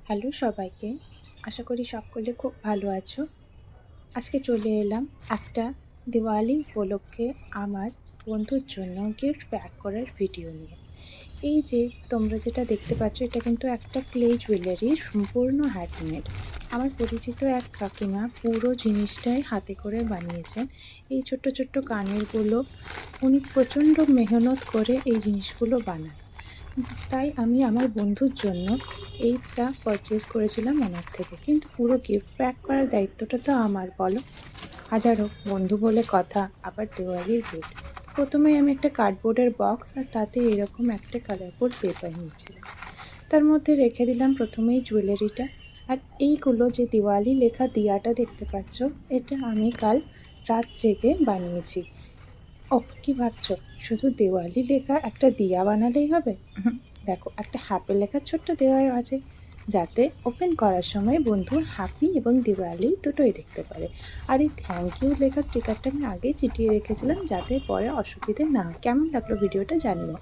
Hello সবাইকে, আশা করি সকলে খুব ভালো আছো। আজকে চলে এলাম একটা দিওয়ালি উপলক্ষে আমার বন্ধুর জন্য গিফট প্যাক করার ভিডিও নিয়ে। এই যে তোমরা যেটা দেখতে পাচ্ছ এটা কিন্তু একটা ক্লে জুয়েলারি সম্পূর্ণ হ্যান্ডমেড। আমার পরিচিত এক কাকিমা পুরো জিনিসটাই হাতে করে বানিয়েছেন। এই ছোট্ট ছোট্ট কানেরগুলো উনি প্রচণ্ড মেহনত করে এই জিনিসগুলো বানান। তাই আমি আমার বন্ধুর জন্য এইটা পারচেজ করেছিলাম ওনার থেকে। কিন্তু পুরো গিফট প্যাক করার দায়িত্বটা তো আমার, বলো? হাজার হোক বন্ধু বলে কথা, আবার দেওয়ালির গিফট। প্রথমেই আমি একটা কার্ডবোর্ডের বক্স আর তাতে এরকম একটা কালারফুল পেপার নিয়েছিলাম। তার মধ্যে রেখে দিলাম প্রথমেই জুয়েলারিটা। আর এইগুলো যে দিওয়ালি লেখা দিয়াটা দেখতে পাচ্ছ, এটা আমি কাল রাত জেগে বানিয়েছি। ওহ, কি ভাবছো শুধু দেওয়ালি লেখা একটা দিয়া বানালেই হবে? দেখো, একটা হ্যাপি লেখা ছোট্ট দেওয়া আছে, যাতে ওপেন করার সময় বন্ধু হ্যাপি এবং দিওয়ালি দুটোই দেখতে পারে। আর এই থ্যাংক ইউ লেখা স্টিকারটা আমি আগেই চিটিয়ে রেখেছিলাম, যাতে পরে অসুবিধে না হয়। কেমন লাগলো ভিডিওটা জানিও।